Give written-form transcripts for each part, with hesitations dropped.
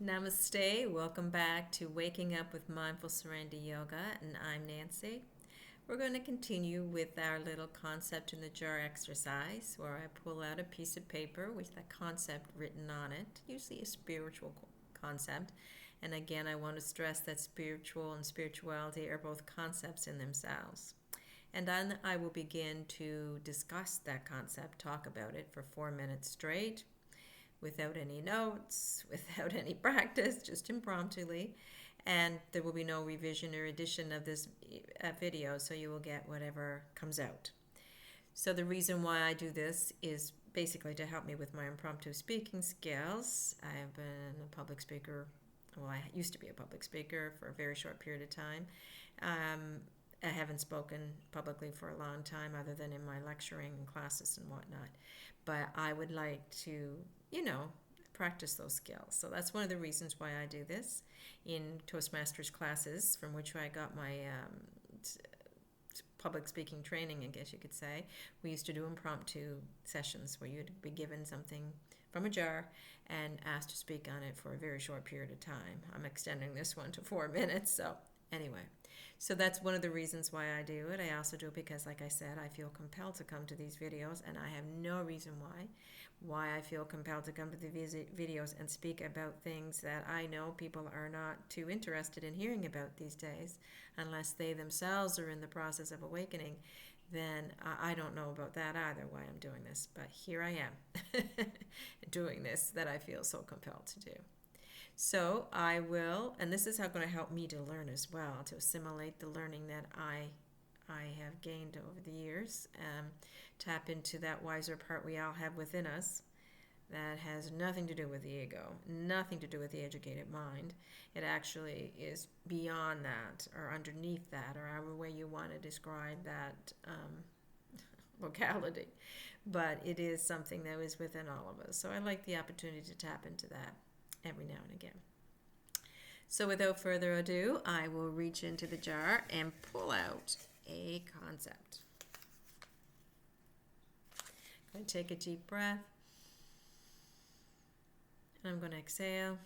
Namaste. Welcome back to Waking Up with Mindful Serenity Yoga, and I'm Nancy. We're going to continue with our little concept in the jar exercise where I pull out a piece of paper with the concept written on it, usually a spiritual concept. And again, I want to stress that spiritual and spirituality are both concepts in themselves. And then I will begin to discuss that concept, talk about it for 4 minutes straight, without any notes, without any practice, just impromptu. And there will be no revision or addition of this video, so you will get whatever comes out. So the reason why I do this is basically to help me with my impromptu speaking skills. I have been a public speaker, well, I used to be a public speaker for a very short period of time. I haven't spoken publicly for a long time other than in my lecturing and classes and whatnot. But I would like to, practice those skills. So that's one of the reasons why I do this in Toastmasters classes, from which I got my public speaking training, I guess you could say. We used to do impromptu sessions where you'd be given something from a jar and asked to speak on it for a very short period of time. I'm extending this one to 4 minutes, so anyway. So that's one of the reasons why I do it. I also do it because, like I said, I feel compelled to come to these videos, and I have no reason why I feel compelled to come to the videos and speak about things that I know people are not too interested in hearing about these days, unless they themselves are in the process of awakening. Then I don't know about that either, why I'm doing this. But here I am doing this that I feel so compelled to do. So I will, and this is how going to help me to learn as well, to assimilate the learning that I have gained over the years, tap into that wiser part we all have within us that has nothing to do with the ego, nothing to do with the educated mind. It actually is beyond that, or underneath that, or however way you want to describe that locality. But it is something that is within all of us. So I like the opportunity to tap into that every now and again. So without further ado, I will reach into the jar and pull out a concept. I'm going to take a deep breath, and I'm going to exhale.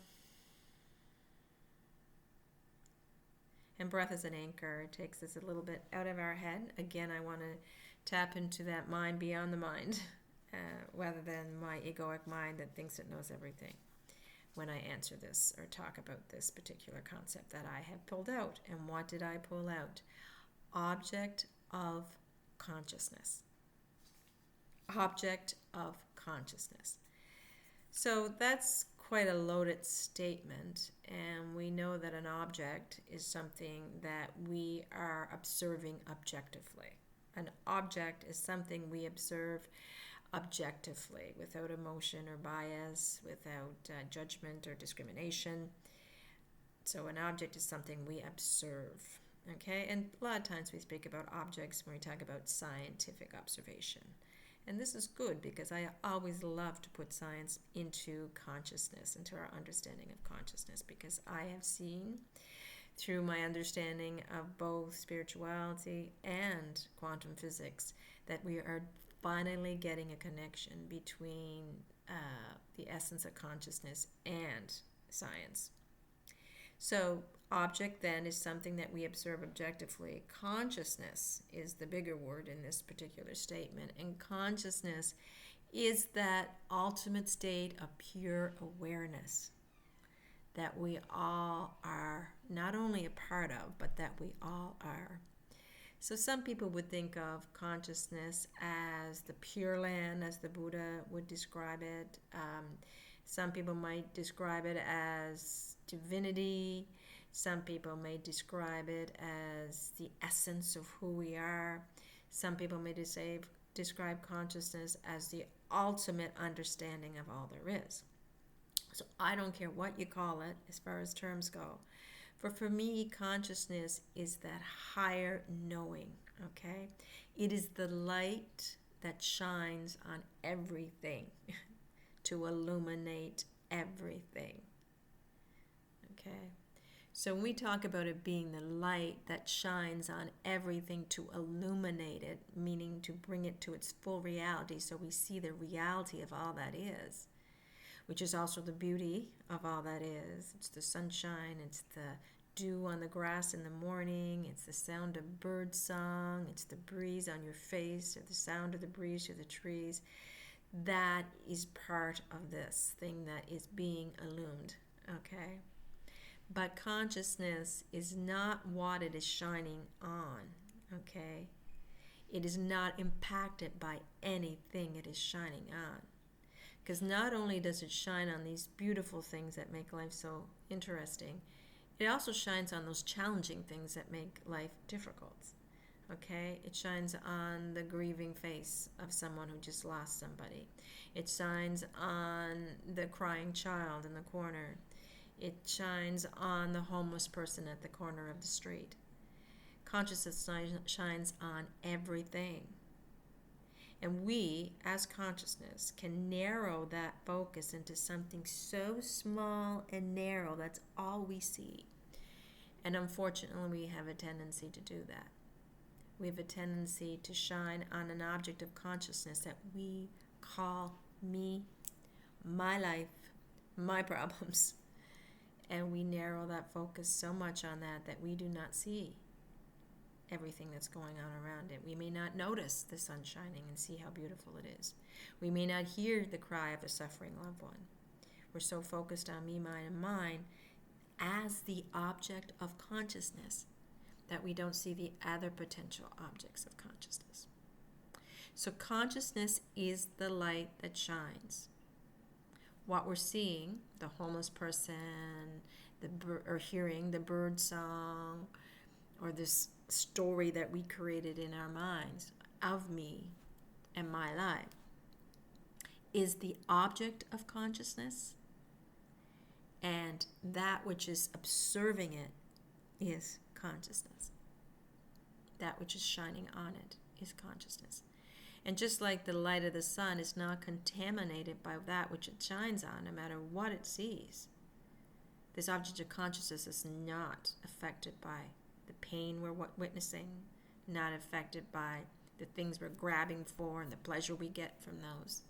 And breath is an anchor. It takes us a little bit out of our head. Again, I want to tap into that mind beyond the mind, rather than my egoic mind that thinks it knows everything, when I answer this or talk about this particular concept that I have pulled out. And what did I pull out? Object of consciousness. Object of consciousness. So that's quite a loaded statement, and we know that an object is something that we are observing objectively. An object is something we observe objectively, without emotion or bias, without judgment or discrimination. So an object is something we observe, okay? And a lot of times we speak about objects when we talk about scientific observation. And this is good because I always love to put science into consciousness, into our understanding of consciousness, because I have seen through my understanding of both spirituality and quantum physics that we are finally getting a connection between the essence of consciousness and science. So object then is something that we observe objectively. Consciousness is the bigger word in this particular statement, and consciousness is that ultimate state of pure awareness that we all are not only a part of, but that we all are. So some people would think of consciousness as the Pure Land, as the Buddha would describe it. Some people might describe it as divinity. Some people may describe it as the essence of who we are. Some people may describe consciousness as the ultimate understanding of all there is. So I don't care what you call it as far as terms go. For me, consciousness is that higher knowing, okay? It is the light that shines on everything to illuminate everything, okay? So when we talk about it being the light that shines on everything to illuminate it, meaning to bring it to its full reality so we see the reality of all that is, which is also the beauty of all that is. It's the sunshine, it's the dew on the grass in the morning, it's the sound of bird song, it's the breeze on your face, or the sound of the breeze through the trees. That is part of this thing that is being illumined, okay? But consciousness is not what it is shining on, okay? It is not impacted by anything it is shining on. Because not only does it shine on these beautiful things that make life so interesting, it also shines on those challenging things that make life difficult. Okay? It shines on the grieving face of someone who just lost somebody. It shines on the crying child in the corner. It shines on the homeless person at the corner of the street. Consciousness shines on everything. And we, as consciousness, can narrow that focus into something so small and narrow that's all we see. And unfortunately, we have a tendency to do that. We have a tendency to shine on an object of consciousness that we call me, my life, my problems. And we narrow that focus so much on that we do not see everything that's going on around it. We may not notice the sun shining and see how beautiful it is. We may not hear the cry of a suffering loved one. We're so focused on me, mine, and mine as the object of consciousness that we don't see the other potential objects of consciousness. So consciousness is the light that shines. What we're seeing, the homeless person, or hearing the bird song, or this story that we created in our minds of me and my life, is the object of consciousness, and that which is observing it is consciousness. That which is shining on it is consciousness. And just like the light of the sun is not contaminated by that which it shines on, no matter what it sees, this object of consciousness is not affected by the pain we're witnessing, not affected by the things we're grabbing for and the pleasure we get from those.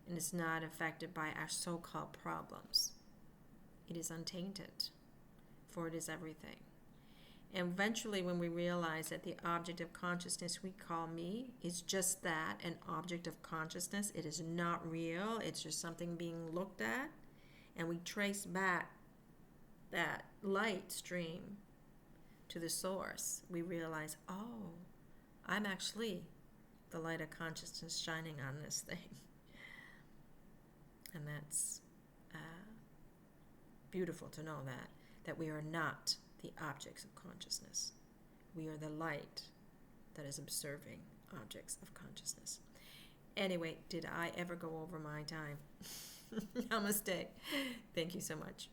And it's not affected by our so-called problems. It is untainted, for it is everything. And eventually, when we realize that the object of consciousness we call me is just that, an object of consciousness, it is not real, it's just something being looked at, and we trace back that light stream to the source, we realize, oh, I'm actually the light of consciousness shining on this thing. And that's beautiful to know that we are not the objects of consciousness. We are the light that is observing objects of consciousness. Anyway, did I ever go over my time? Namaste. Thank you so much.